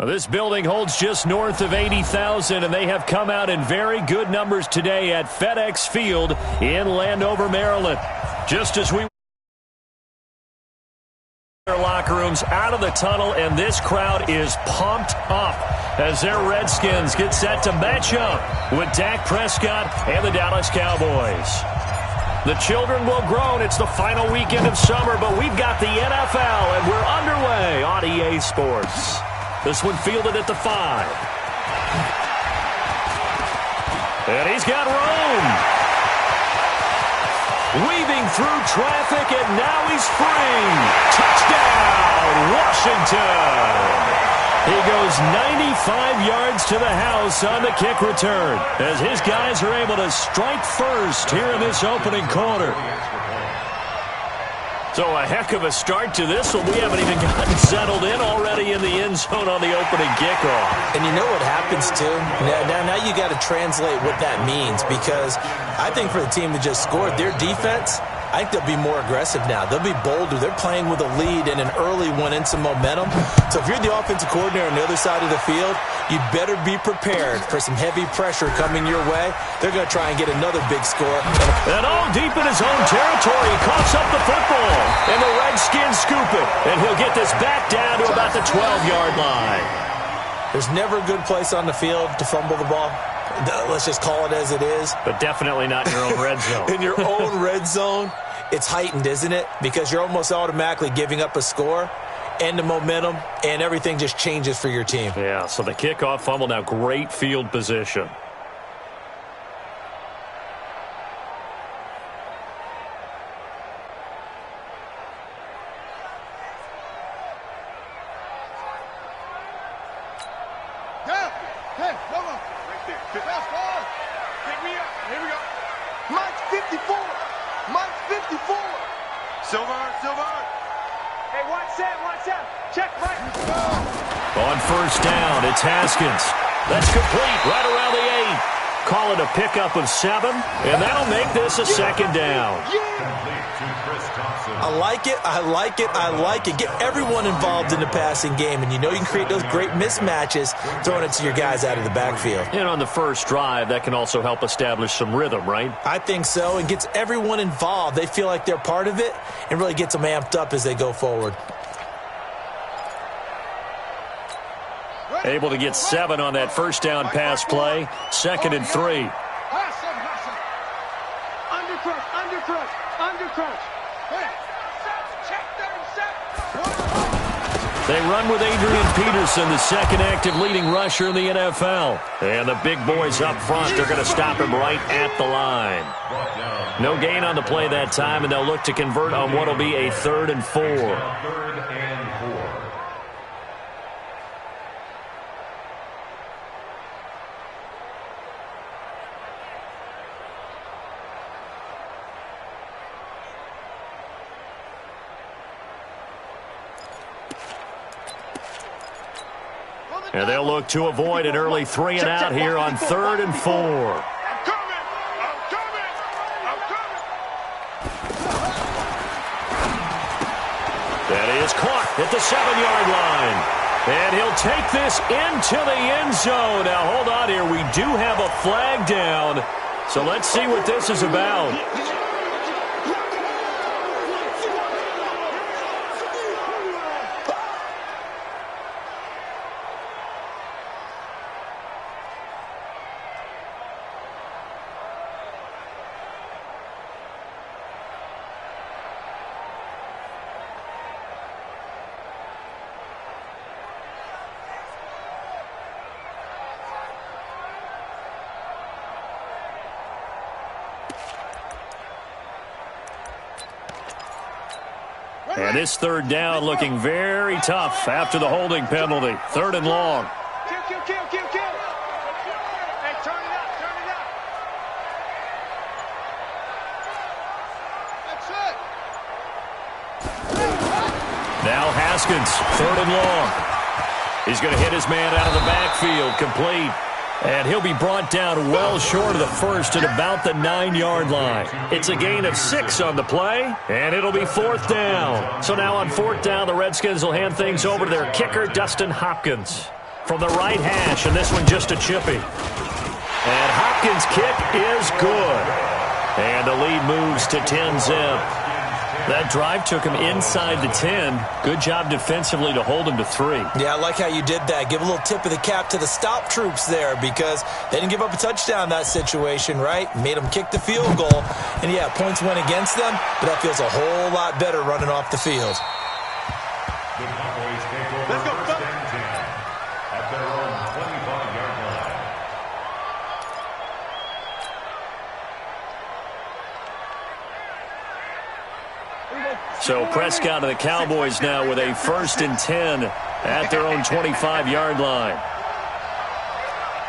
Well, this building holds just north of 80,000, and they have come out in very good numbers today at FedEx Field in Landover, Maryland. Just as we their locker rooms out of the tunnel, and this crowd is pumped up as their Redskins get set to match up with Dak Prescott and the Dallas Cowboys. The children will groan. It's the final weekend of summer, but we've got the NFL, and we're underway on EA Sports. This one fielded at the 5. And he's got room. Weaving through traffic, and now he's free. Touchdown, Washington. He goes 95 yards to the house on the kick return as his guys are able to strike first here in this opening quarter. So a heck of a start to this one. We haven't even gotten settled in already in the end zone on the opening kickoff. And you know what happens, too? Now you got to translate what that means, because I think for the team that just scored, their defense, I think they'll be more aggressive now. They'll be bolder. They're playing with a lead and an early one and some momentum. So if you're the offensive coordinator on the other side of the field, you better be prepared for some heavy pressure coming your way. They're going to try and get another big score. And all deep in his own territory, he coughs up the football. And the Redskins scoop it. And he'll get this back down to about the 12-yard line. There's never a good place on the field to fumble the ball. Let's just call it as it is. But definitely not in your own red zone. In your own red zone, it's heightened, isn't it? Because you're almost automatically giving up a score and the momentum, and everything just changes for your team. Yeah, so the kickoff fumble, now great field position. On first down, it's Haskins. That's complete right around the 8. Call it a pickup of 7, and that'll make this a second down. I like it, I like it, I like it. Get everyone involved in the passing game, and you know you can create those great mismatches throwing it to your guys out of the backfield. And on the first drive, that can also help establish some rhythm, right? I think so, and gets everyone involved. They feel like they're part of it and really gets them amped up as they go forward. Able to get 7 on that first down pass play. 2nd and 3. They run with Adrian Peterson, the second active leading rusher in the NFL. And the big boys up front, they're going to stop him right at the line. No gain on the play that time, and they'll look to convert on what will be a 3rd and 4. And they'll look to avoid an early 3 and out here on 3rd and 4. That is caught at the 7-yard line. And he'll take this into the end zone. Now, hold on here. We do have a flag down. So let's see what this is about. And this 3rd down looking very tough after the holding penalty. 3rd and long. Kill. Hey, turn it up. That's it. Now Haskins, 3rd and long. He's going to hit his man out of the backfield, complete. And he'll be brought down well short of the first at about the 9-yard line. It's a gain of 6 on the play, and it'll be 4th down. So now on 4th down, the Redskins will hand things over to their kicker, Dustin Hopkins. from the right hash, and this one just a chippy. And Hopkins' kick is good. And the lead moves to 10-zip. That drive took him inside the 10. Good job defensively to hold him to 3. Yeah, I like how you did that. Give a little tip of the cap to the stop troops there because they didn't give up a touchdown in that situation, right? Made them kick the field goal. And, yeah, points went against them, but that feels a whole lot better running off the field. Let's go, at their own 25-yard line. So Prescott and the Cowboys now with a 1st and 10 at their own 25-yard line.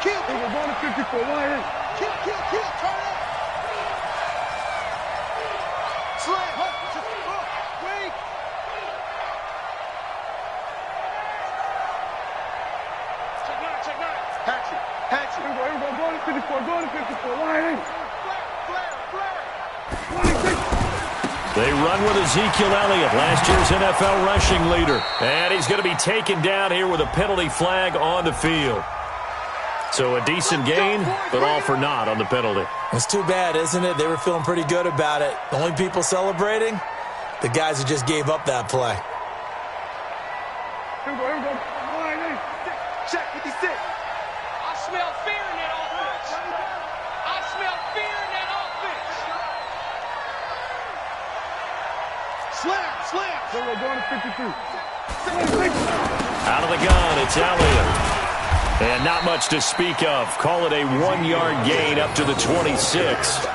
Kill. We're going to 54. Wide in. Kill. Turn it. Slam. Wait. Check nine. Hatchet. Here we go. Going to 54. Wide in. Flare. 26. They run with Ezekiel Elliott, last year's NFL rushing leader. And he's going to be taken down here with a penalty flag on the field. So a decent gain, but all for naught on the penalty. It's too bad, isn't it? They were feeling pretty good about it. The only people celebrating, the guys who just gave up that play. Here we go. Check 56. I smell fear in that offense. I smell fear in that offense. Slam. We're going to 52. Out of the gun, it's Elliott. And not much to speak of. Call it a 1-yard gain up to the 26.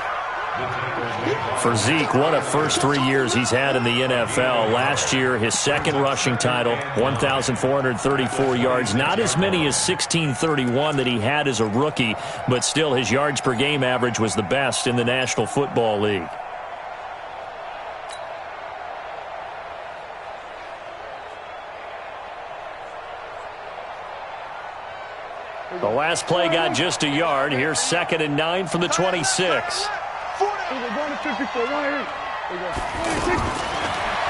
For Zeke, what a first 3 years he's had in the NFL. Last year, his second rushing title, 1,434 yards. Not as many as 1,631 that he had as a rookie, but still his yards per game average was the best in the National Football League. The last play got just a yard. Here's 2nd and 9 from the 26. We're going to 54. Wide in.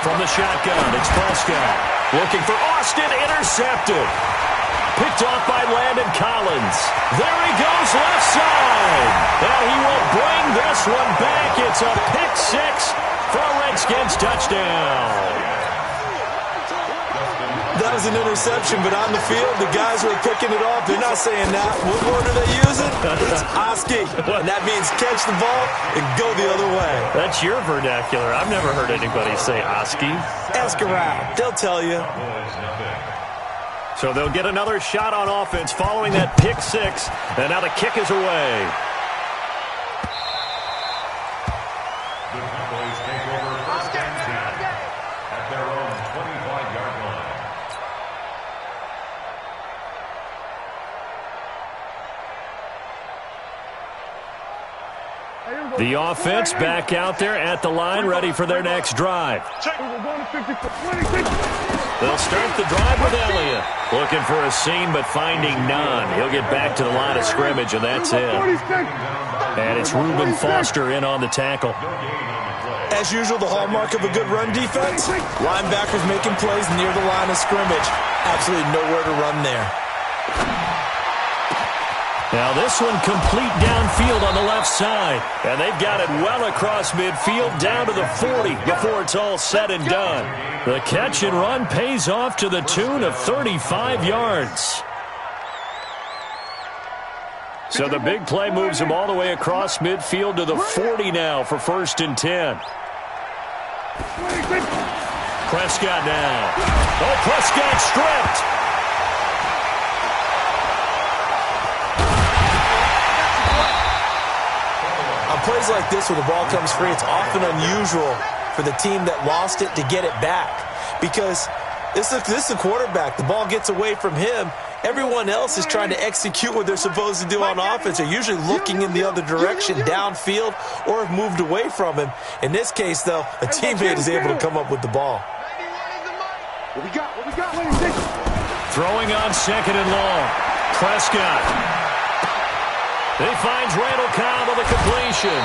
From the shotgun, it's Prescott. Looking for Austin, intercepted. Picked off by Landon Collins. There he goes, left side. And he will bring this one back. It's a pick 6 for a Redskins touchdown. That was an interception, but on the field, the guys who are picking it off, they're not saying that. What word are they using? It's Oski. And that means catch the ball and go the other way. That's your vernacular. I've never heard anybody say Oski. Ask around. They'll tell you. So they'll get another shot on offense following that pick 6, and now the kick is away. The Cowboys take over 1st and 10 at their own 25-yard line. The offense back out there at the line, ready for their next drive. They'll start the drive with Elliott. Looking for a seam, but finding none. He'll get back to the line of scrimmage, and that's it. And it's Reuben Foster in on the tackle. As usual, the hallmark of a good run defense, linebackers making plays near the line of scrimmage. Absolutely nowhere to run there. Now this one complete downfield on the left side. And they've got it well across midfield down to the 40 before it's all said and done. The catch and run pays off to the tune of 35 yards. So the big play moves him all the way across midfield to the 40 now for 1st and 10. Prescott now. Oh, Prescott stripped. On plays like this where the ball comes free, it's often unusual for the team that lost it to get it back. Because this is the quarterback. The ball gets away from him. Everyone else is trying to execute what they're supposed to do on offense. They're usually looking in the other direction, downfield, or have moved away from him. In this case, though, a teammate is able to come up with the ball. What we got? Throwing on 2nd and long. Prescott. He finds Randall Cobb with a completion.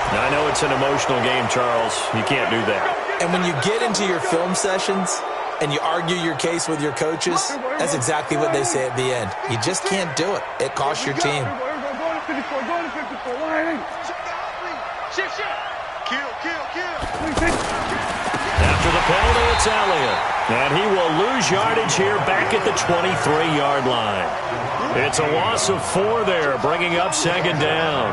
Now, I know it's an emotional game, Charles. You can't do that. And when you get into your film sessions, and you argue your case with your coaches, that's exactly what they say at the end. You just can't do it. It costs your team. After the penalty, it's Elliott. And he will lose yardage here back at the 23-yard line. It's a loss of 4 there, bringing up second down.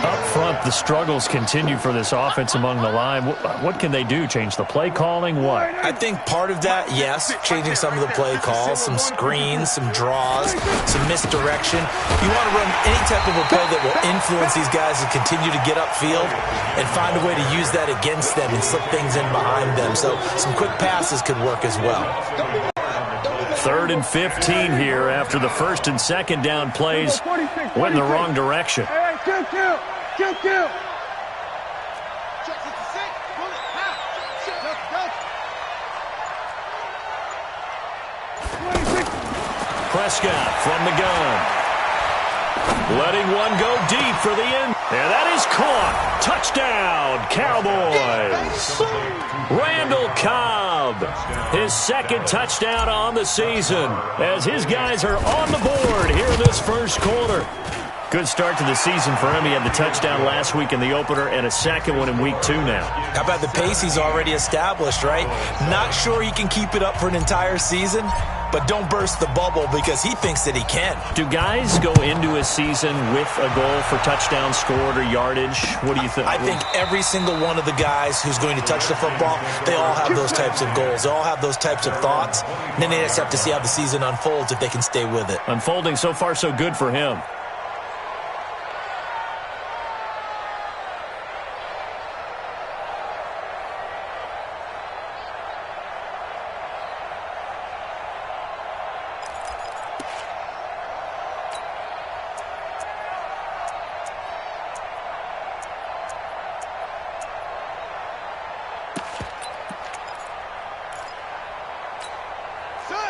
Up front, the struggles continue for this offense among the line. What can they do? Change the play calling? What? I think part of that, yes, changing some of the play calls, some screens, some draws, some misdirection. You want to run any type of a play that will influence these guys to continue to get upfield and find a way to use that against them and slip things in behind them. So some quick passes could work as well. 3rd and 15 here after the 1st and 2nd down plays went in the wrong direction. Kill. Prescott from the gun. Letting one go deep for the end. And that is caught. Touchdown, Cowboys. Randall Cobb, his 2nd touchdown on the season as his guys are on the board here in this first quarter. Good start to the season for him. He had the touchdown last week in the opener and a 2nd one in week 2 now. How about the pace he's already established, right? Not sure he can keep it up for an entire season, but don't burst the bubble because he thinks that he can. Do guys go into a season with a goal for touchdowns scored or yardage? What do you think? I think every single one of the guys who's going to touch the football, they all have those types of goals. They all have those types of thoughts. And then they just have to see how the season unfolds if they can stay with it. Unfolding so far so good for him.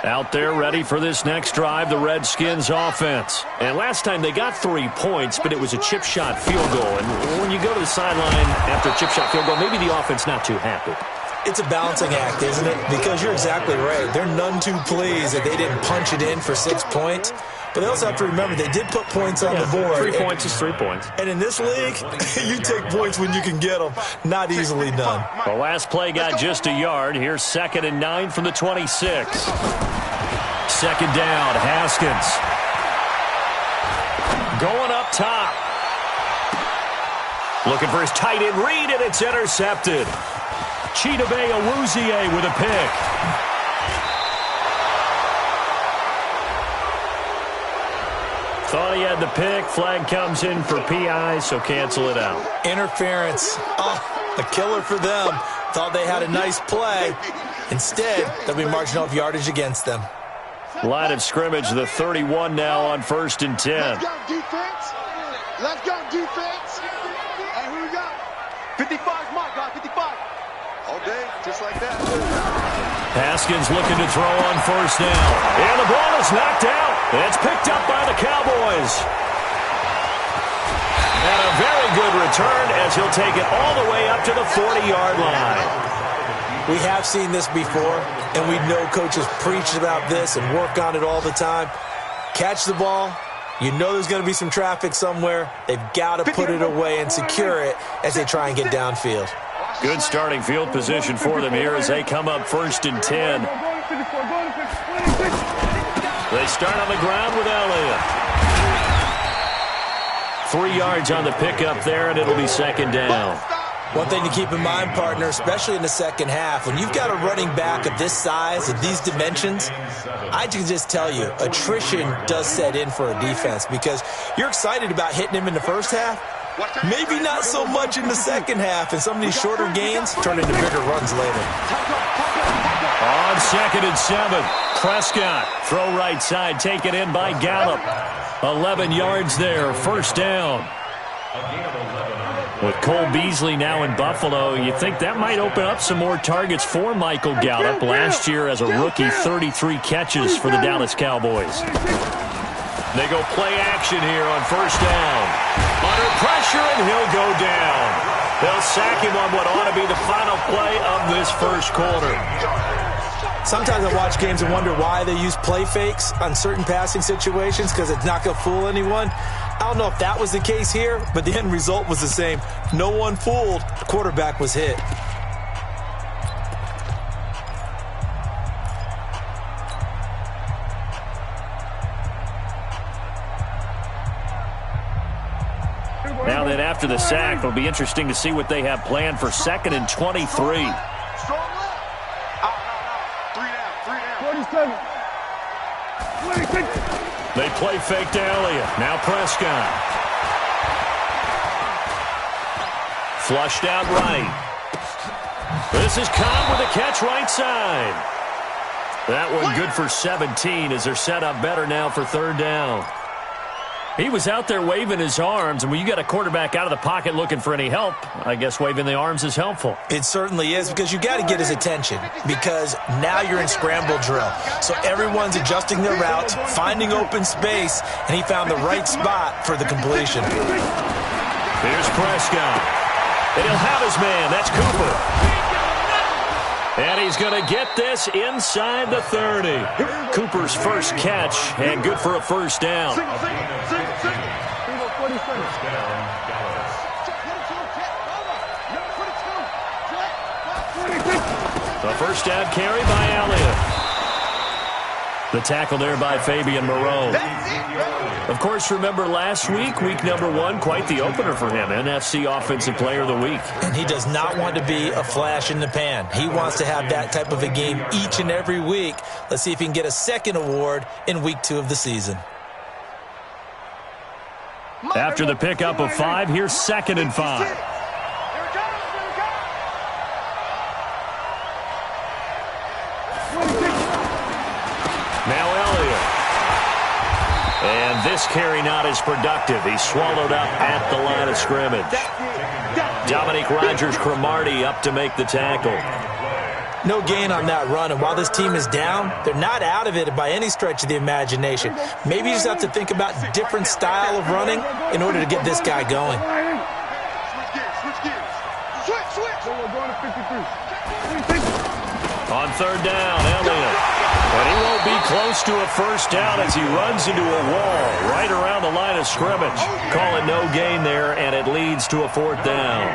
Out there ready for this next drive, the Redskins offense. And last time they got 3 points, but it was a chip shot field goal. And when you go to the sideline after a chip shot field goal, maybe the offense not too happy. It's a balancing act, isn't it? Because you're exactly right. They're none too pleased that they didn't punch it in for 6 points. But they also have to remember they did put points on the board. 3 points is 3 points. And in this league, you take points when you can get them. Not easily done. The last play got just a yard. Here's 2nd and 9 from the 26. 2nd down, Haskins. Going up top. Looking for his tight end read, and it's intercepted. Chidobe Awuzie with a pick. Thought he had the pick. Flag comes in for PI, so cancel it out. Interference. Oh, a killer for them. Thought they had a nice play. Instead, they'll be marching off yardage against them. Line of scrimmage, the 31 now on 1st and 10. Let's go, defense. Let's go, defense. And who we got? 55 is my guy, 55. All day, just like that. Haskins looking to throw on 1st down. And the ball is knocked out. It's picked up by the Cowboys. And a very good return as he'll take it all the way up to the 40-yard line. We have seen this before, and we know coaches preach about this and work on it all the time. Catch the ball. You know there's going to be some traffic somewhere. They've got to put it away and secure it as they try and get downfield. Good starting field position for them here as they come up 1st and 10. They start on the ground with Elliott. 3 yards on the pickup there, and it'll be 2nd down. One thing to keep in mind, partner, especially in the second half, when you've got a running back of this size, of these dimensions, I can just tell you, attrition does set in for a defense because you're excited about hitting him in the first half. Maybe not so much in the second half, and some of these shorter gains turn into bigger runs later. On 2nd and 7, Prescott, throw right side, taken in by Gallup. 11 yards there, 1st down. With Cole Beasley now in Buffalo, you think that might open up some more targets for Michael Gallup. Last year as a rookie, 33 catches for the Dallas Cowboys. They go play action here on 1st down. Under pressure, and he'll go down. They'll sack him on what ought to be the final play of this first quarter. Sometimes I watch games and wonder why they use play fakes on certain passing situations because it's not going to fool anyone. I don't know if that was the case here, but the end result was the same. No one fooled. The quarterback was hit. Now then, after the sack, it'll be interesting to see what they have planned for 2nd and 23. Strong left. Out. 3 down. 47. They play fake to Elliott. Now Prescott. Flushed out right. This is Cobb with a catch right side. That one good for 17 as they're set up better now for 3rd down. He was out there waving his arms, and when you got a quarterback out of the pocket looking for any help, I guess waving the arms is helpful. It certainly is, because you got to get his attention, because now you're in scramble drill. So everyone's adjusting their routes, finding open space, and he found the right spot for the completion. Here's Prescott. And he'll have his man. That's Cooper. And he's going to get this inside the 30. Cooper's first catch, and good for a 1st down. The 1st down carry by Elliott. The tackle there by Fabian Moreau. Of course, remember last week, week number 1, quite the opener for him, NFC Offensive Player of the Week. And he does not want to be a flash in the pan. He wants to have that type of a game each and every week. Let's see if he can get a 2nd award in week 2 of the season. After the pickup of 5, here's 2nd and 5. Now Elliott. And this carry not as productive. He's swallowed up at the line of scrimmage. Dominique Rodgers-Cromartie up to make the tackle. No gain on that run, and while this team is down, they're not out of it by any stretch of the imagination. Maybe you just have to think about different style of running in order to get this guy going. On 3rd down, Elliott. But he won't be close to a 1st down as he runs into a wall right around the line of scrimmage. Calling no gain there, and it leads to a 4th down.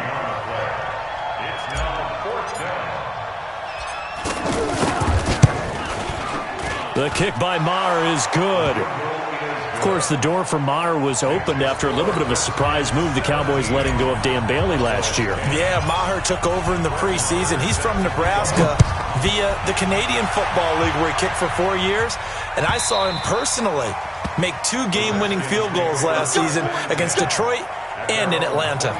The kick by Maher is good. Of course, the door for Maher was opened after a little bit of a surprise move, the Cowboys letting go of Dan Bailey last year. Yeah, Maher took over in the preseason. He's from Nebraska via the Canadian Football League where he kicked for 4 years. And I saw him personally make 2 game-winning field goals last season against Detroit and in Atlanta.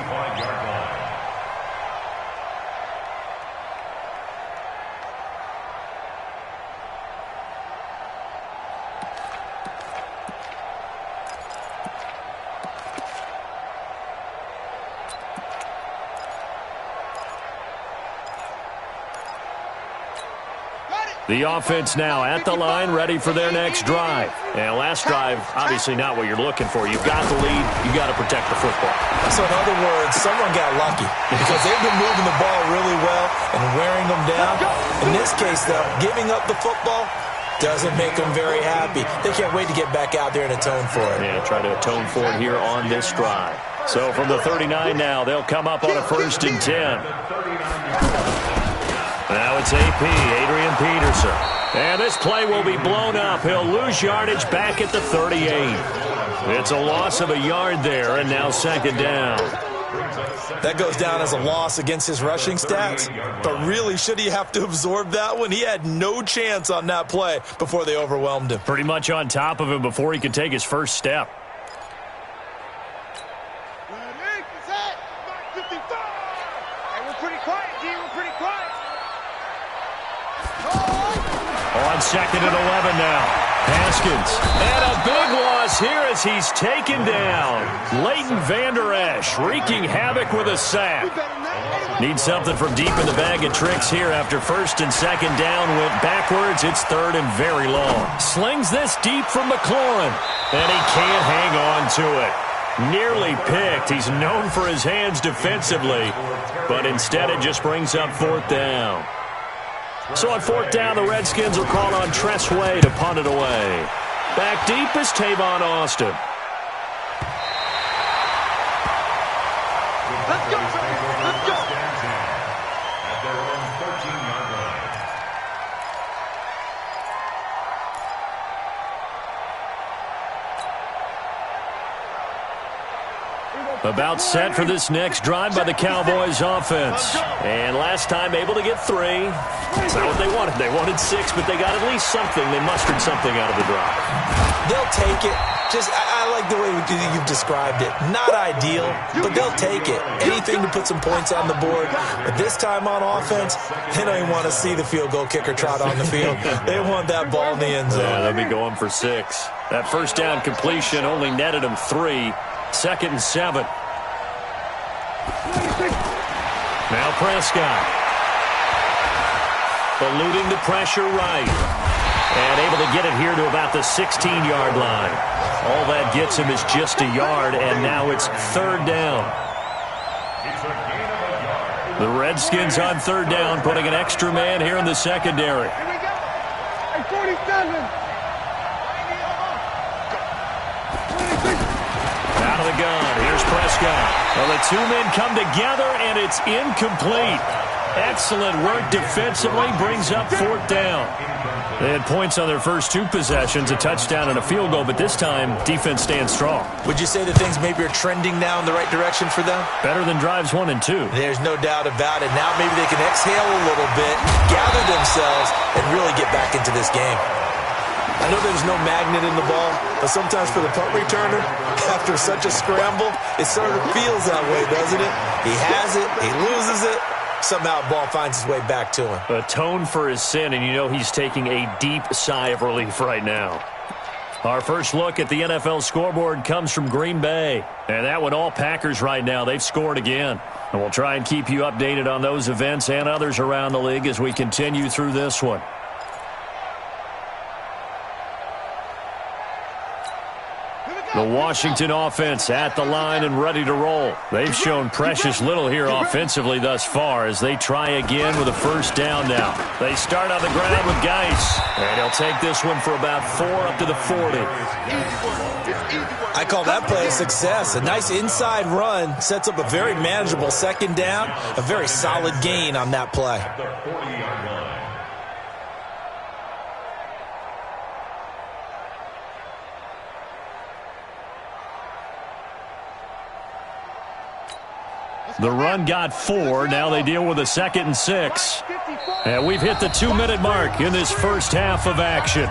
The offense now at the line, ready for their next drive. And last drive, obviously not what you're looking for. You've got the lead. You've got to protect the football. So in other words, someone got lucky because they've been moving the ball really well and wearing them down. In this case, though, giving up the football doesn't make them very happy. They can't wait to get back out there and atone for it. Yeah, try to atone for it here on this drive. So from the 39 now, they'll come up on a 1st and 10. Now it's AP, Adrian Peterson. And this play will be blown up. He'll lose yardage back at the 38. It's a loss of a yard there, and now 2nd down. That goes down as a loss against his rushing stats. But really, should he have to absorb that one? He had no chance on that play before they overwhelmed him. Pretty much on top of him before he could take his first step. On 2nd and 11 now. Haskins. And a big loss here as he's taken down. Leighton Vander Esch wreaking havoc with a sack. Needs something from deep in the bag of tricks here after 1st and 2nd down. Went backwards. It's 3rd and very long. Slings this deep from McLaurin. And he can't hang on to it. Nearly picked. He's known for his hands defensively. But instead it just brings up 4th down. So on fourth down, the Redskins will call on Tressway to punt it away. Back deep is Tavon Austin. Let's go, baby. Let's go. At their own 13-yard line. About set for this next drive by the Cowboys offense. And last time able to get 3. That's not what they wanted. They wanted 6, but they got at least something. They mustered something out of the drive. They'll take it. I like the way you've described it. Not ideal, but they'll take it. Anything to put some points on the board. But this time on offense, they don't even want to see the field goal kicker trot on the field. They want that ball in the end zone. Yeah, they'll be going for 6. That first down completion only netted them 3. 2nd and 7. Now Prescott. Eluding the pressure right. And able to get it here to about the 16-yard line. All that gets him is just a yard, and now it's 3rd down. The Redskins on 3rd down, putting an extra man here in the secondary. Here we go. Hey, 47. Out of the gun. Here's Prescott. Well, the 2 men come together, and it's incomplete. Excellent work defensively. Brings up 4th down. They had points on their first 2 possessions, a touchdown and a field goal, but this time defense stands strong. Would you say that things maybe are trending now in the right direction for them? Better than drives 1 and 2. There's no doubt about it. Now maybe they can exhale a little bit, gather themselves, and really get back into this game. I know there's no magnet in the ball, but sometimes for the punt returner, after such a scramble, it sort of feels that way, doesn't it? He has it, he loses it, somehow the ball finds its way back to him. Atone for his sin, and you know he's taking a deep sigh of relief right now. Our first look at the NFL scoreboard comes from Green Bay. And that one all Packers right now. They've scored again. And we'll try and keep you updated on those events and others around the league as we continue through this one. The Washington offense at the line and ready to roll. They've shown precious little here offensively thus far as they try again with a first down now. They start on the ground with Geis, and he'll take this one for about 4 up to the 40. I call that play a success. A nice inside run sets up a very manageable 2nd down, a very solid gain on that play. The 40-yard line. The run got 4. Now they deal with a 2nd and 6. And we've hit the 2-minute mark in this first half of action.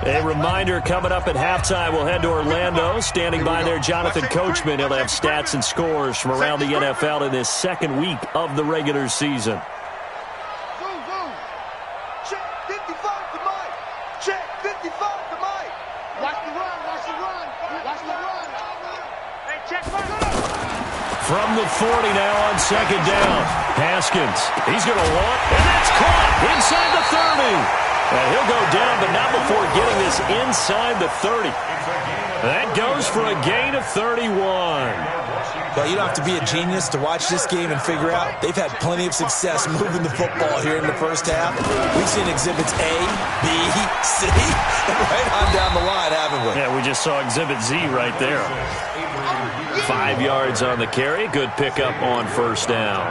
A reminder coming up at halftime, we'll head to Orlando. Standing by there, Jonathan Coachman. He'll have stats and scores from around the NFL in this 2nd week of the regular season. Zoom, zoom. Check 55 to Mike. Check 55 to Mike. Watch the run, watch the run, watch the run. Hey, check right up. From the 40 now on 2nd down. Haskins, he's going to want, and that's caught inside the 30. And he'll go down, but not before getting this inside the 30. That goes for a gain of 31. Well, you don't have to be a genius to watch this game and figure out they've had plenty of success moving the football here in the first half. We've seen exhibits A, B, C, and right on down the line, haven't we? Yeah, we just saw exhibit Z right there. 5 yards on the carry. Good pickup on first down.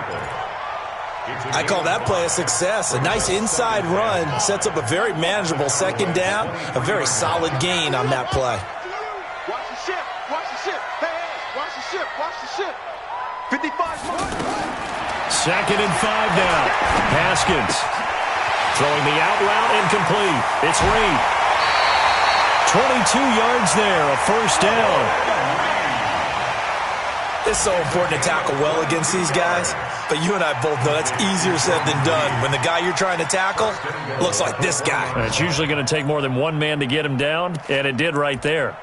I call that play a success. A nice inside run sets up a very manageable 2nd down, a very solid gain on that play. Watch the ship, watch the ship. Hey, watch the ship, watch the ship. 55 more. 2nd and 5 now. Haskins throwing the out route incomplete. It's Reed. 22 yards there, a first down. It's so important to tackle well against these guys, but you and I both know that's easier said than done when the guy you're trying to tackle looks like this guy. And it's usually going to take more than one man to get him down, and it did right there.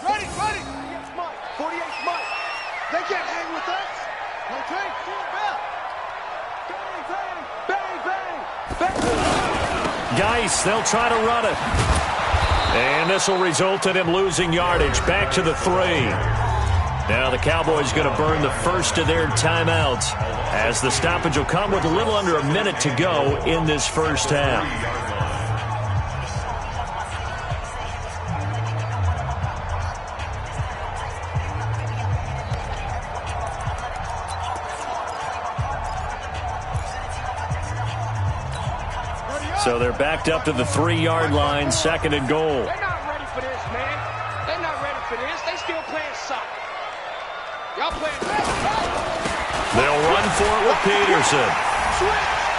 Ready, ready. 48's Mike. 48's Mike. Thank ice. They'll try to run it. And this will result in him losing yardage. Back to the 3. Now the Cowboys going to burn the first of their timeouts as the stoppage will come with a little under a minute to go in this first half. So they're backed up to the 3-yard line, 2nd and goal. They're not ready for this, man. They're not ready for this. They still playing soccer. Y'all playing. They'll run for it with Peterson.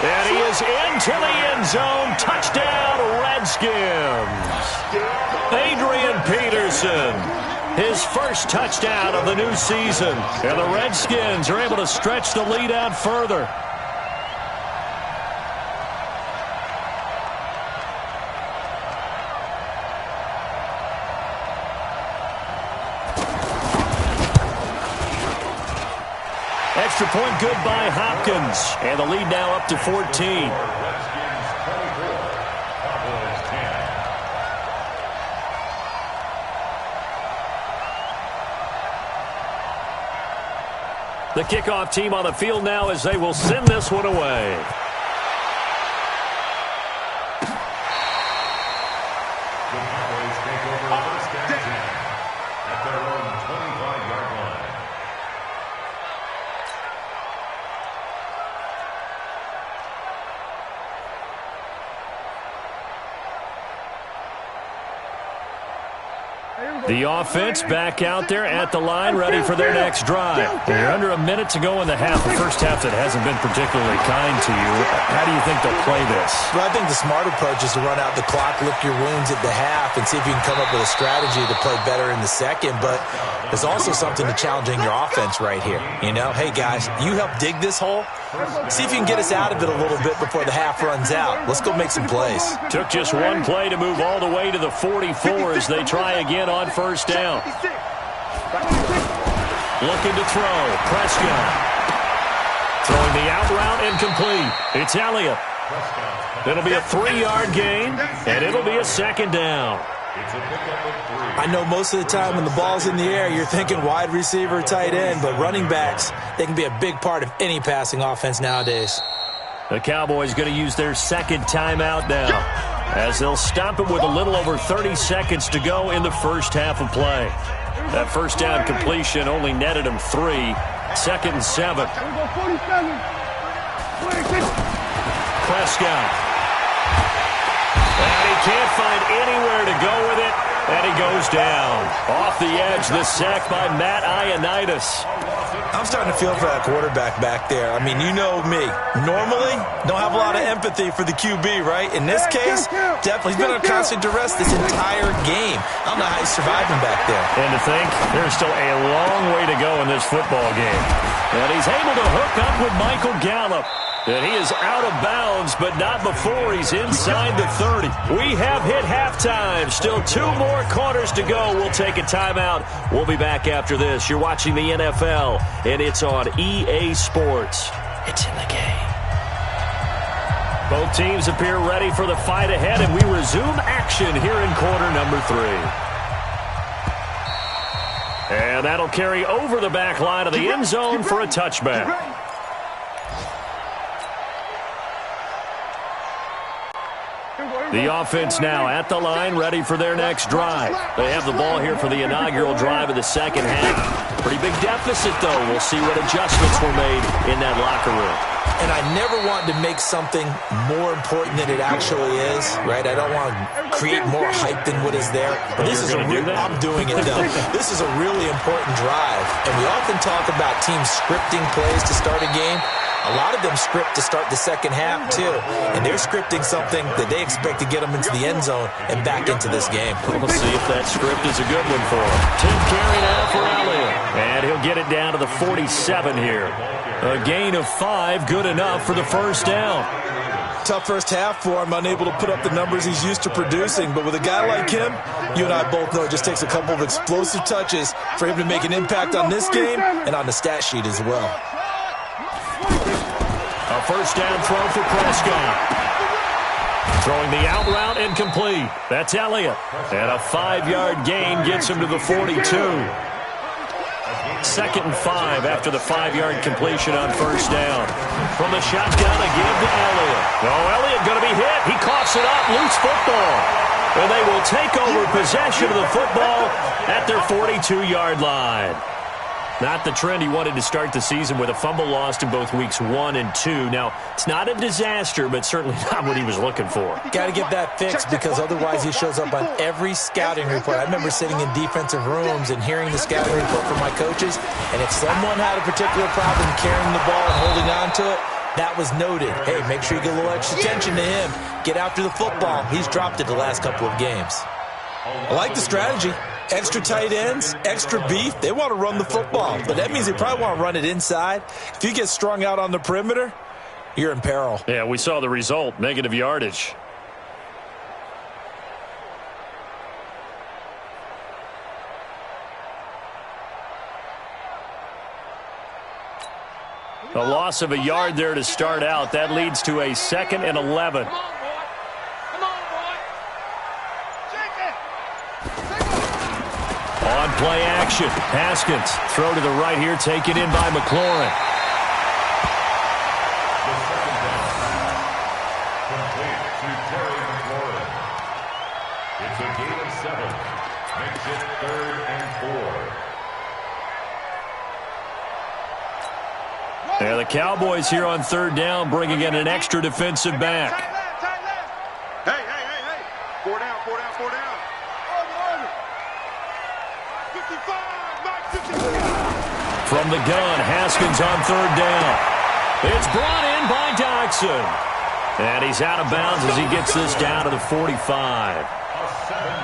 And he is into the end zone. Touchdown, Redskins. Adrian Peterson, his first touchdown of the new season. And the Redskins are able to stretch the lead out further. Extra point good by Hopkins. And the lead now up to 14. Redskins 24, Cowboys 10. The kickoff team on the field now as they will send this one away. The Cowboys take over first and 10 at their own 25-yard line. The offense back out there at the line, ready for their next drive. They're under a minute to go in the half. The first half that hasn't been particularly kind to you. How do you think they'll play this? Well, I think the smart approach is to run out the clock, lick your wounds at the half, and see if you can come up with a strategy to play better in the second. But there's also something to challenging your offense right here. You know, hey, guys, you help dig this hole. See if you can get us out of it a little bit before the half runs out. Let's go make some plays. Took just one play to move all the way to the 44 as they try again on first down. Looking to throw. Prescott. Throwing the out route incomplete. It's Elliott. It'll be a 3-yard gain, and it'll be a 2nd down. I know most of the time when the ball's in the air, you're thinking wide receiver, tight end, but running backs, they can be a big part of any passing offense nowadays. The Cowboys going to use their 2nd timeout now as they'll stop it with a little over 30 seconds to go in the first half of play. That first down completion only netted him 3. 2nd and 7. Prescott. And he can't find anywhere to go with it, and he goes down. Off the edge, the sack by Matt Ioannidis. I'm starting to feel for that quarterback back there. I mean, you know me. Normally, don't have a lot of empathy for the QB, right? In this case, definitely. He's been on constant duress this entire game. I don't know how he's surviving back there. And to think, there's still a long way to go in this football game. And he's able to hook up with Michael Gallup. And he is out of bounds, but not before he's inside the 30. We have hit halftime. Still 2 more quarters to go. We'll take a timeout. We'll be back after this. You're watching the NFL, and it's on EA Sports. It's in the game. Both teams appear ready for the fight ahead, and we resume action here in quarter number 3. And that'll carry over the back line of the end zone for a touchback. The offense now at the line, ready for their next drive. They have the ball here for the inaugural drive of the second half. Pretty big deficit, though. We'll see what adjustments were made in that locker room. And I never want to make something more important than it actually is, right? I don't want to create more hype than what is there. But this is I'm doing it, though. This is a really important drive. And we often talk about teams scripting plays to start a game. A lot of them script to start the second half, too. And they're scripting something that they expect to get them into the end zone and back into this game. We'll see if that script is a good one for him. 10th carry now for Elliott. And he'll get it down to the 47 here. A gain of 5, good enough for the first down. Tough first half for him, unable to put up the numbers he's used to producing. But with a guy like him, you and I both know it just takes a couple of explosive touches for him to make an impact on this game and on the stat sheet as well. A first down throw for Prescott. Throwing the out route and complete. That's Elliott. And a 5-yard gain gets him to the 42. 2nd and 5 after the 5-yard completion on first down. From the shotgun, a give to Elliott. Oh, Elliott going to be hit. He coughs it up. Loose football. And they will take over possession of the football at their 42-yard line. Not the trend he wanted to start the season with a fumble lost in both weeks 1 and 2. Now, it's not a disaster, but certainly not what he was looking for. Got to get that fixed because otherwise he shows up on every scouting report. I remember sitting in defensive rooms and hearing the scouting report from my coaches, and if someone had a particular problem carrying the ball and holding on to it, that was noted. Hey, make sure you get a little extra attention to him. Get after the football. He's dropped it the last couple of games. I like the strategy. Extra tight ends, extra beef. They want to run the football, but that means they probably want to run it inside. If you get strung out on the perimeter, you're in peril. Yeah, we saw the result, negative yardage. A loss of a yard there to start out. That leads to a 2nd and 11. Come on, boy. Come on, boy. Shake it. On play action, Haskins. Throw to the right here, taken in by McLaurin. The 2nd down. Complete to Terry McLaurin. It's a gain of 7. Makes it 3rd and 4. Yeah, the Cowboys here on 3rd down, bringing in an extra defensive back. Tight left. Hey. 4 down. 55, Mike, 55. From the gun, Haskins on 3rd down. It's brought in by Dodson. And he's out of bounds as he gets this down to the 45.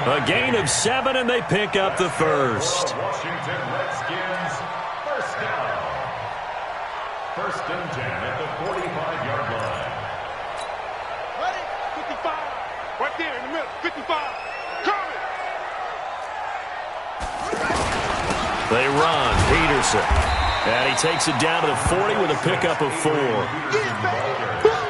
A gain of 7, and they pick up the first. Washington Redskins, first down. 1st and 10 at the 45-yard line. Ready? 55. Right there in the middle. 55. Coming. They run, Peterson. And he takes it down to the 40 with a pickup of 4.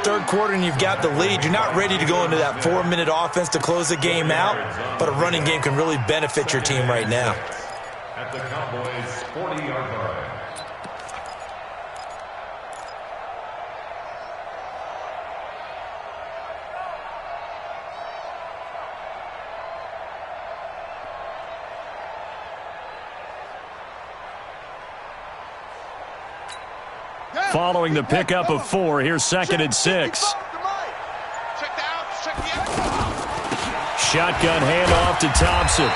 3rd quarter and you've got the lead. You're not ready to go into that 4-minute offense to close the game out, but a running game can really benefit your team right now. At the Cowboys' 40-yard line. Following the pickup of 4, here's 2nd and 6. Check the outs. Check the outs. Shotgun handoff to Thompson.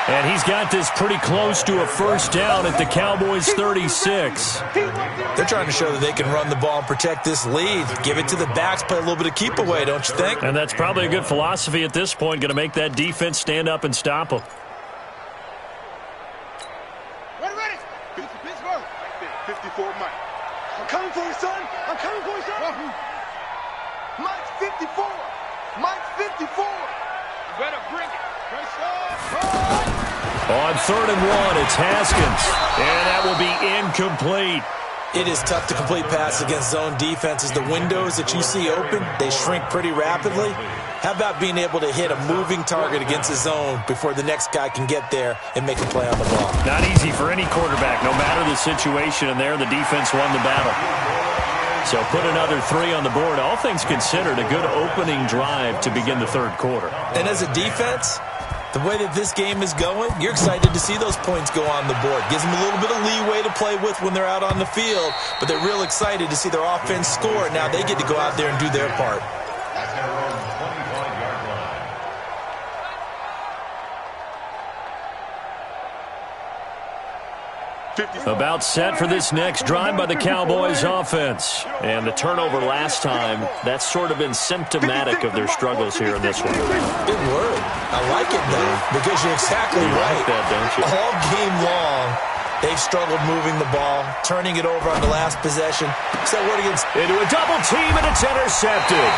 And he's got this pretty close to a first down at the Cowboys' 36. They're trying to show that they can run the ball and protect this lead. Give it to the backs, play a little bit of keep away, don't you think? And that's probably a good philosophy at this point, going to make that defense stand up and stop them. Ready. 54, Mike. I'm coming for you, son. Mike's 54. Mike's 54. You better bring it. On 3rd and 1, it's Haskins. And that will be incomplete. It is tough to complete passes against zone defenses. The windows that you see open, they shrink pretty rapidly. How about being able to hit a moving target against the zone before the next guy can get there and make a play on the ball? Not easy for any quarterback, no matter the situation, and there the defense won the battle. So put another 3 on the board. All things considered, a good opening drive to begin the 3rd quarter. And as a defense, the way that this game is going, you're excited to see those points go on the board. Gives them a little bit of leeway to play with when they're out on the field, but they're real excited to see their offense score. Now they get to go out there and do their part. At their own 25-yard line. About set for this next drive by the Cowboys offense. And the turnover last time, that's sort of been symptomatic of their struggles here in this one. Big word. I like it, though, because you're exactly You right. like that, don't you? All game long, they've struggled moving the ball, turning it over on the last possession. So we're against Into a double team, and it's intercepted.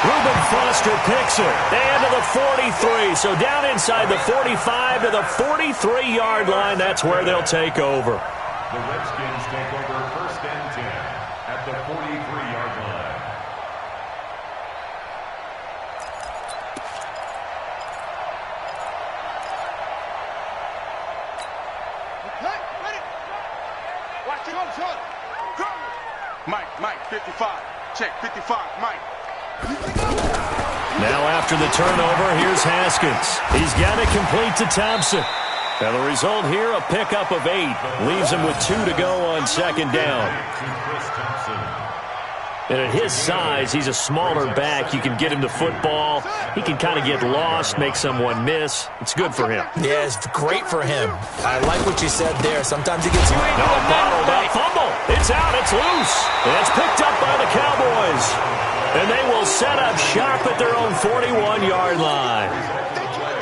Reuben Foster picks it. And to the 43. So down inside the 45 to the 43-yard line. That's where they'll take over. The Redskins take over 1st and 10 at the 43-yard line. Mike, 55. Check, 55, Mike. Now after the turnover, here's Haskins. He's got it complete to Thompson. And the result here, a pickup of 8. Leaves him with 2 to go on second down. And at his size, he's a smaller back. You can get him the football. He can kind of get lost, make someone miss. It's good for him. Yeah, it's great for him. I like what you said there. Sometimes he gets... No, bottled up fumble. It's out. It's loose. And it's picked up by the Cowboys. And they will set up shop at their own 41-yard line.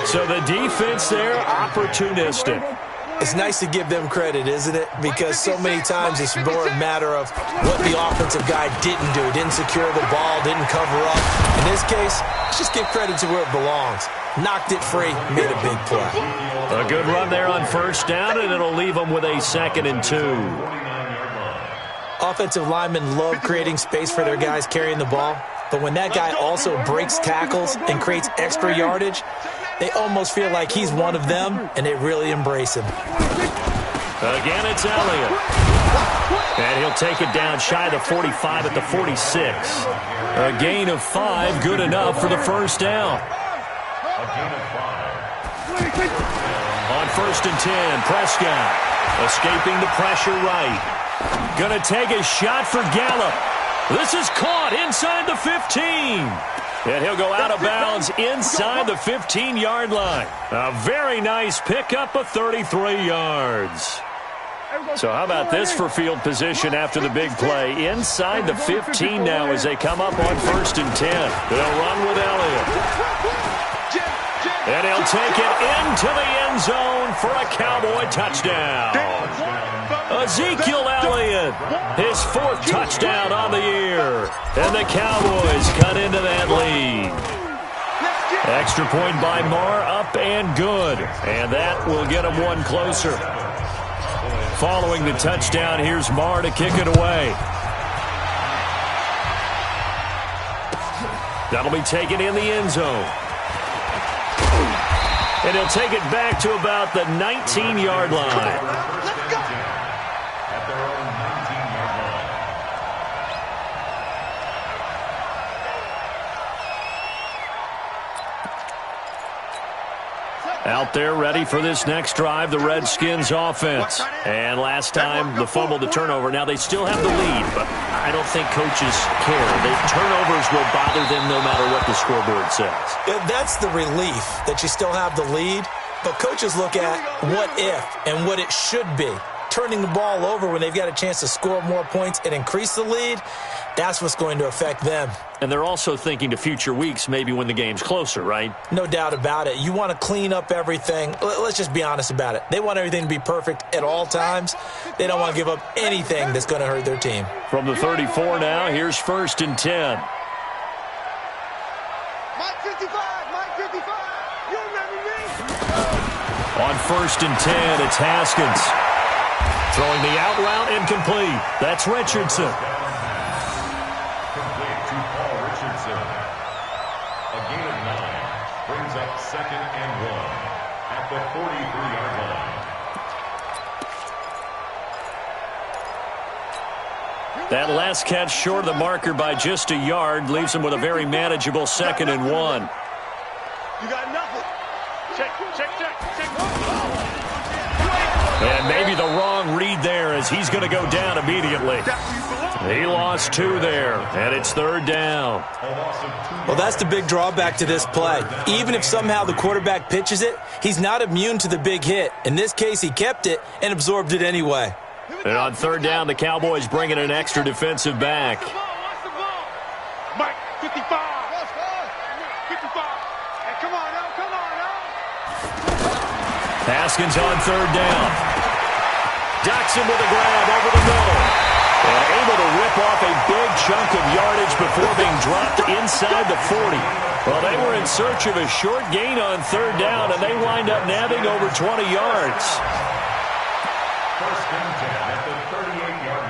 So the defense there, opportunistic. It's nice to give them credit, isn't it? Because so many times it's more a matter of what the offensive guy didn't do. Didn't secure the ball, didn't cover up. In this case, let's just give credit to where it belongs. Knocked it free, made a big play. A good run there on first down, and it'll leave them with a 2nd and 2. Offensive linemen love creating space for their guys carrying the ball. But when that guy also breaks tackles and creates extra yardage, they almost feel like he's one of them, and they really embrace him. Again, it's Elliott. And he'll take it down shy of the 45 at the 46. A gain of 5, good enough for the first down. On 1st and 10, Prescott escaping the pressure right. Gonna take a shot for Gallup. This is caught inside the 15. And he'll go out of bounds inside the 15-yard line. A very nice pickup of 33 yards. So how about this for field position after the big play? Inside the 15 now as they come up on 1st and 10. They'll run with Elliott. And he'll take it into the end zone for a Cowboy touchdown. Ezekiel Elliott, his 4th touchdown on the year. And the Cowboys cut into that lead. Extra point by Marr, up and good. And that will get him one closer. Following the touchdown, here's Marr to kick it away. That'll be taken in the end zone. And he'll take it back to about the 19-yard line. Out there ready for this next drive, the Redskins offense. And last time, the fumble, the turnover. Now, they still have the lead, but I don't think coaches care. The turnovers will bother them no matter what the scoreboard says. Yeah, that's the relief that you still have the lead. But coaches look at what if and what it should be. Turning the ball over when they've got a chance to score more points and increase the lead, that's what's going to affect them. And they're also thinking to future weeks, maybe when the game's closer, right? No doubt about it. You want to clean up everything. Let's just be honest about it. They want everything to be perfect at all times. They don't want to give up anything that's going to hurt their team. From the 34 now, here's 1st and 10. Mike 55, Mike 55. You remember me? On 1st and 10, it's Haskins. Throwing the out route incomplete. That's Richardson. Complete to Paul Richardson. A gain of 9 brings up 2nd and 1 at the 43-yard line. That last catch short of the marker by just a yard leaves him with a very manageable 2nd and 1. You got nothing. Check. And maybe the wrong read there as he's going to go down immediately. He lost 2 there, and it's 3rd down. Well, that's the big drawback to this play. Even if somehow the quarterback pitches it, he's not immune to the big hit. In this case, he kept it and absorbed it anyway. And on 3rd down, the Cowboys bring in an extra defensive back. Mike 55. 55. Hey, come on now. Haskins on 3rd down. Jackson with a grab over the middle. And able to rip off a big chunk of yardage before being dropped inside the 40. Well, they were in search of a short gain on 3rd down, and they wind up nabbing over 20 yards. 1st and 10 at the 38-yard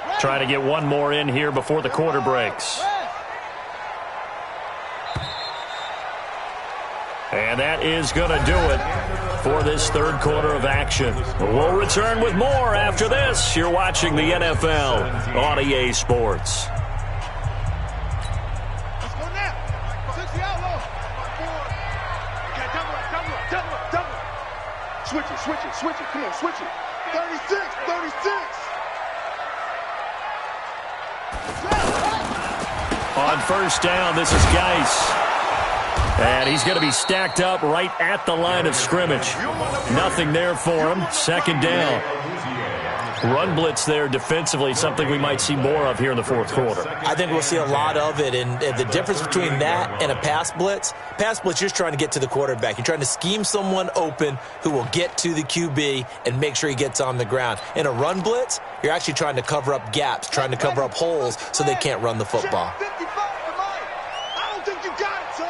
line. Trying to get one more in here before the quarter breaks. And that is going to do it. for this third quarter of action. We'll return with more after this. You're watching the NFL on EA Sports. Let's go now. 60 outlaw. 4. Okay, double it. Switch it. Come on, switch it. 36. On first down, this is Geis. And he's going to be stacked up right at the line of scrimmage. Nothing there for him. Second down. Run blitz there defensively, something we might see more of here in the fourth quarter. I think we'll see a lot of it, and the difference between that and a pass blitz, you're just trying to get to the quarterback. You're trying to scheme someone open who will get to the QB and make sure he gets on the ground. In a run blitz, you're actually trying to cover up gaps, trying to cover up holes so they can't run the football. 55 to Mike. I don't think you got it, son.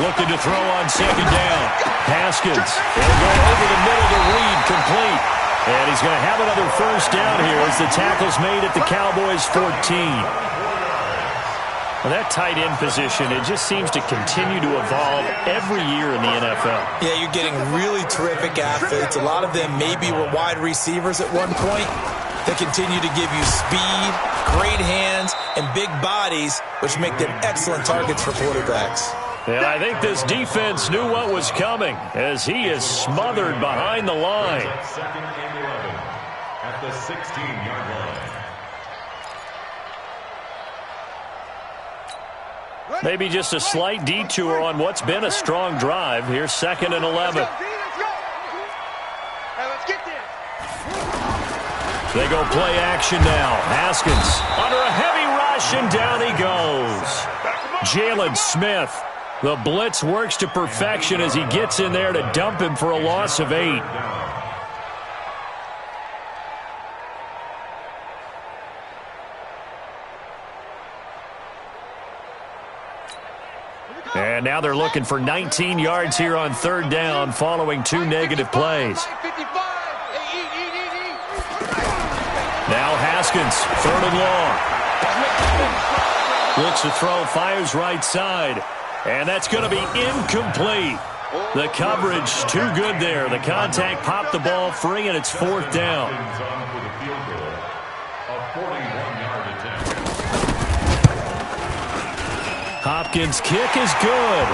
Looking to throw on second down. Haskins. It'll go over the middle to Reed, complete. And he's going to have another first down here as the tackle's made at the Cowboys' 14. Well, that tight end position, it just seems to continue to evolve every year in the NFL. Yeah, you're getting really terrific athletes. A lot of them maybe were wide receivers at one point. They continue to give you speed, great hands, and big bodies, which make them excellent targets for quarterbacks. And I think this defense knew what was coming as he is smothered behind the line. Second and 11 at the 16-yard line. Maybe just a slight detour on what's been a strong drive. Here's second and 11. They go play action now. Haskins under a heavy rush, and down he goes. Jalen Smith. The blitz works to perfection as he gets in there to dump him for a loss of 8. And now they're looking for 19 yards here on third down following 2 negative plays. Now Haskins, third and long. Looks to throw, fires right side. And that's going to be incomplete. The coverage too good there. The contact popped the ball free, and it's fourth down. Hopkins' kick is good.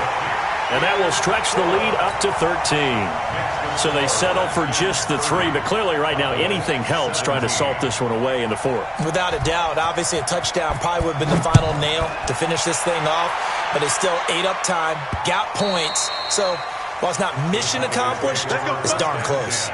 And that will stretch the lead up to 13. So they settle for just the 3, but clearly right now anything helps trying to salt this one away in the fourth. Without a doubt, obviously a touchdown probably would have been the final nail to finish this thing off, but it's still ate up time, got points. So while it's not mission accomplished, it's darn close.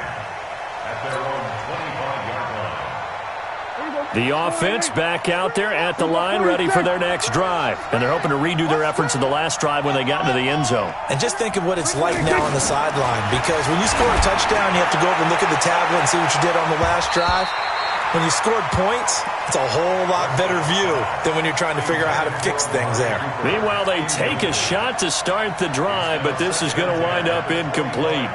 The offense back out there at the line, ready for their next drive. And they're hoping to redo their efforts in the last drive when they got into the end zone. And just think of what it's like now on the sideline, because when you score a touchdown, you have to go over and look at the tablet and see what you did on the last drive. When you scored points, it's a whole lot better view than when you're trying to figure out how to fix things there. Meanwhile, they take a shot to start the drive, but this is going to wind up incomplete.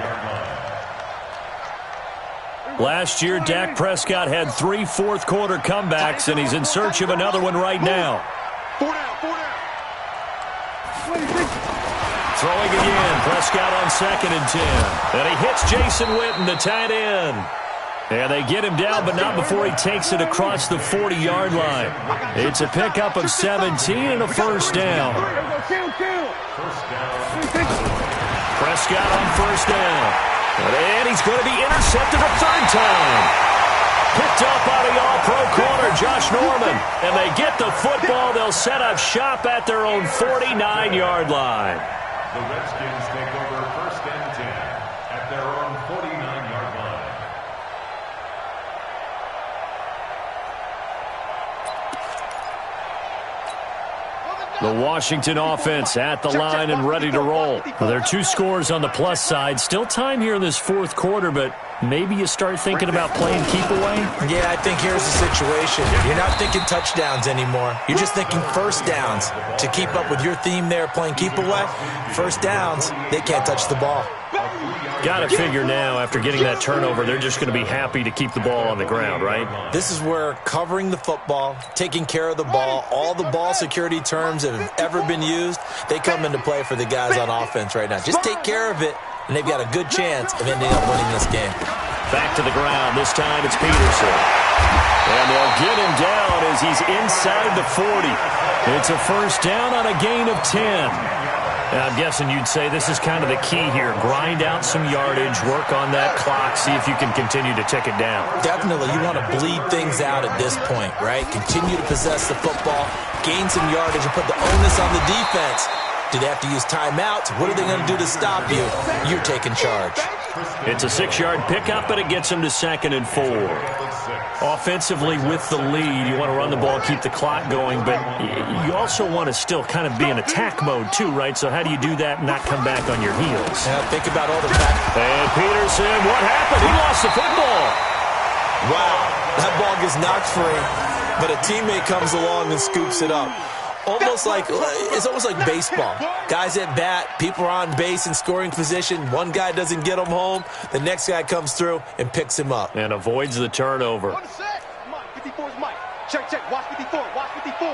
Last year, Dak Prescott had 3 fourth-quarter comebacks, and he's in search of another one right now. Throwing again, Prescott on second and 10. And he hits Jason Witten, the tight end. And they get him down, but not before he takes it across the 40-yard line. It's a pickup of 17 and a first down. Prescott on first down. And he's going to be intercepted a third time. Picked up by the all-pro corner, Josh Norman. And they get the football. They'll set up shop at their own 49-yard line. The Redskins take over first and 10 at their own 49-yard line. The Washington offense at the line and ready to roll. Well, there are 2 scores on the plus side. Still time here in this fourth quarter, but maybe you start thinking about playing keep away? Yeah, I think here's the situation. You're not thinking touchdowns anymore. You're just thinking first downs. To keep up with your theme there, playing keep away, first downs, they can't touch the ball. Got to figure now, after getting that turnover, they're just going to be happy to keep the ball on the ground, right? This is where covering the football, taking care of the ball, all the ball security terms that have ever been used, they come into play for the guys on offense right now. Just take care of it, and they've got a good chance of ending up winning this game. Back to the ground. This time it's Peterson. And they'll get him down as he's inside the 40. It's a first down on a gain of 10. Now, I'm guessing you'd say this is kind of the key here. Grind out some yardage, work on that clock, see if you can continue to tick it down. Definitely. You want to bleed things out at this point, right? Continue to possess the football, gain some yardage, and put the onus on the defense. Do they have to use timeouts? What are they going to do to stop you? You're taking charge. It's a 6-yard pickup, but it gets them to 2nd and 4. Offensively, with the lead, you want to run the ball, keep the clock going, but you also want to still kind of be in attack mode too, right? So how do you do that and not come back on your heels? Yeah, think about all the back. And Peterson, what happened? He lost the football. Wow, that ball gets knocked free, but a teammate comes along and scoops it up. It's almost like baseball. Guys at bat, people are on base in scoring position. One guy doesn't get him home. The next guy comes through and picks him up. And avoids the turnover. 54's Mike. Check. Watch 54. Watch 54.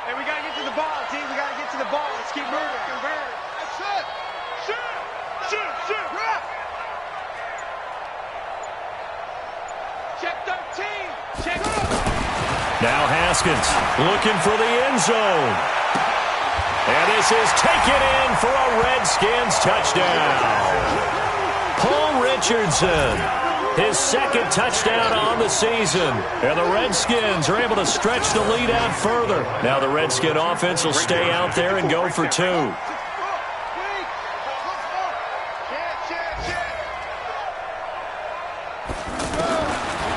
Hey, we got to get to the ball, team. We got to get to the ball. Let's keep moving. Convert. Shoot. Check 13. Check. Now Haskins looking for the end zone. And this is taken in for a Redskins touchdown. Paul Richardson, his 2nd touchdown on the season. And the Redskins are able to stretch the lead out further. Now the Redskin offense will stay out there and go for 2.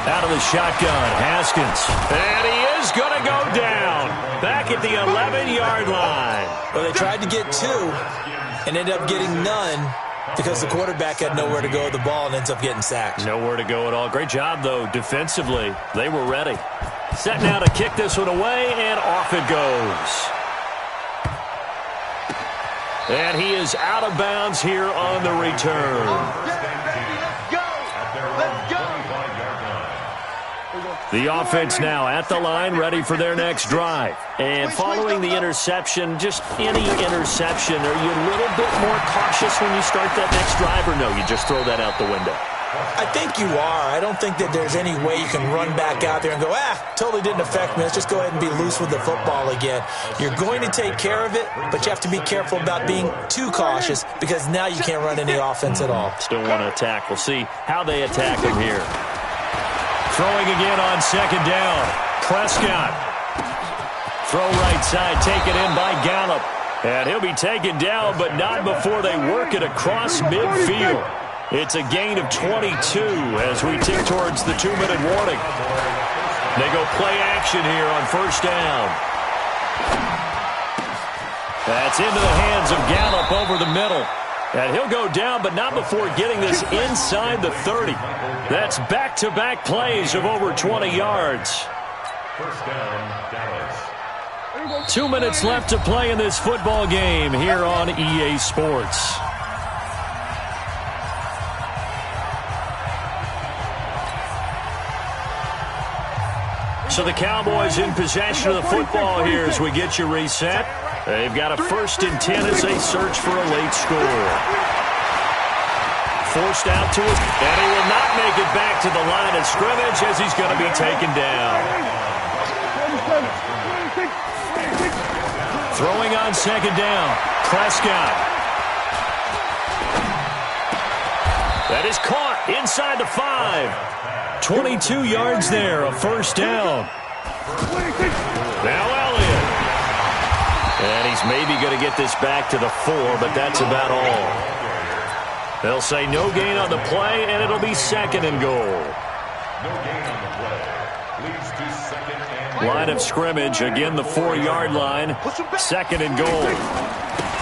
Out of the shotgun, Haskins. And he is going to go down. Back at the 11-yard line. Well, they tried to get 2 and ended up getting none because the quarterback had nowhere to go with the ball and ends up getting sacked. Nowhere to go at all. Great job, though, defensively. They were ready. Set now to kick this one away, and off it goes. And he is out of bounds here on the return. The offense now at the line, ready for their next drive. And following the interception, just any interception, are you a little bit more cautious when you start that next drive, or no, you just throw that out the window? I think you are. I don't think that there's any way you can run back out there and go, totally didn't affect me. Let's just go ahead and be loose with the football again. You're going to take care of it, but you have to be careful about being too cautious because now you can't run any offense at all. Still want to attack. We'll see how they attack him here. Throwing again on 2nd down. Prescott. Throw right side, taken in by Gallup. And he'll be taken down, but not before they work it across midfield. It's a gain of 22 as we tick towards the 2-minute warning. They go play action here on 1st down. That's into the hands of Gallup over the middle. And he'll go down, but not before getting this inside the 30. That's back-to-back plays of over 20 yards. First down, Dallas. 2 minutes left to play in this football game here on EA Sports. So the Cowboys in possession of the football here as we get you reset. They've got a 1st and 10 as they search for a late score. Forced out to it, and he will not make it back to the line of scrimmage as he's going to be taken down. Throwing on 2nd down, Prescott. That is caught inside the 5. 22 yards there, a 1st down. Now Elliott. And he's maybe going to get this back to the 4, but that's about all. They'll say no gain on the play, and it'll be 2nd and goal. No gain on the play. Leads to 2nd and Line of scrimmage, again the 4-yard line. 2nd and goal.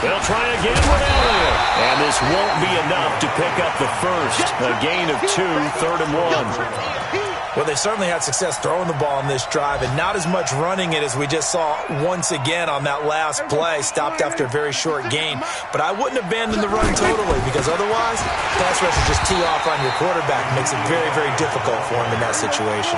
They'll try again with Elliott. And this won't be enough to pick up the 1st. A gain of 2, 3rd and 1. Well, they certainly had success throwing the ball on this drive and not as much running it as we just saw once again on that last play, stopped after a very short gain. But I wouldn't abandon the run totally because otherwise, pass rush will just tee off on your quarterback. Makes it very, very difficult for him in that situation.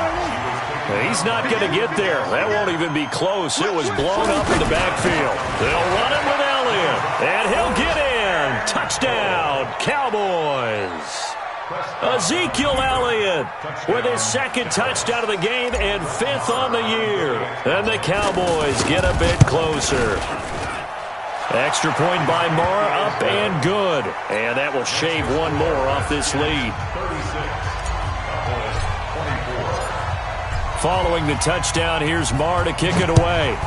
He's not going to get there. That won't even be close. It was blown up in the backfield. They'll run it with Elliott, and he'll get in. Touchdown, Cowboys. Ezekiel Elliott with his second touchdown of the game and 5th on the year. And the Cowboys get a bit closer. Extra point by Marr, up and good. And that will shave one more off this lead. Following the touchdown, here's Marr to kick it away.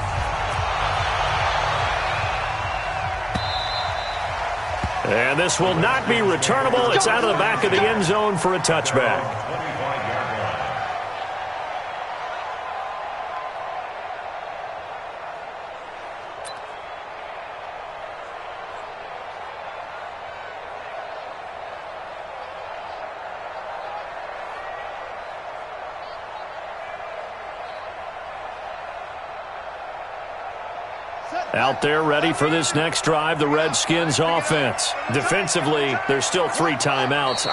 And this will not be returnable. It's out of the back of the end zone for a touchback. Out there ready for this next drive, the Redskins offense. Defensively, there's still 3 timeouts.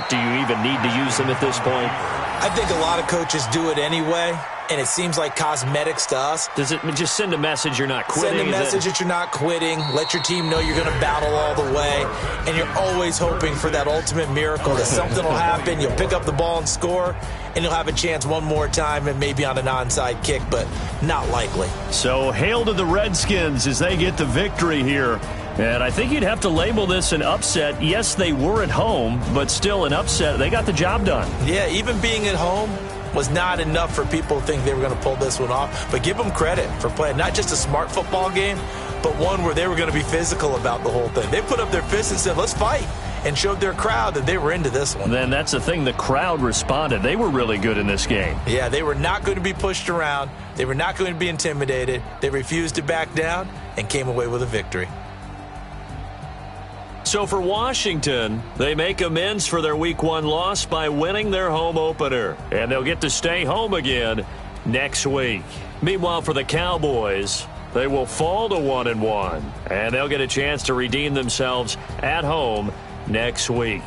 Do you even need to use them at this point? I think a lot of coaches do it anyway, and it seems like cosmetics to us. Does it just send a message you're not quitting? Send a message that you're not quitting. Let your team know you're going to battle all the way, and you're always hoping for that ultimate miracle that something will happen. You'll pick up the ball and score, and you'll have a chance one more time and maybe on an onside kick, but not likely. So hail to the Redskins as they get the victory here. And I think you'd have to label this an upset. Yes, they were at home, but still an upset. They got the job done. Yeah, even being at home was not enough for people to think they were going to pull this one off. But give them credit for playing not just a smart football game, but one where they were going to be physical about the whole thing. They put up their fists and said, let's fight, and showed their crowd that they were into this one. Then that's the thing. The crowd responded. They were really good in this game. Yeah, they were not going to be pushed around. They were not going to be intimidated. They refused to back down and came away with a victory. So for Washington, they make amends for their Week 1 loss by winning their home opener. And they'll get to stay home again next week. Meanwhile, for the Cowboys, they will fall to 1-1. And they'll get a chance to redeem themselves at home next week.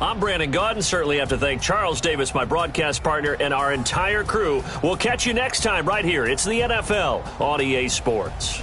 I'm Brandon Gaudin. Certainly have to thank Charles Davis, my broadcast partner, and our entire crew. We'll catch you next time right here. It's the NFL on EA Sports.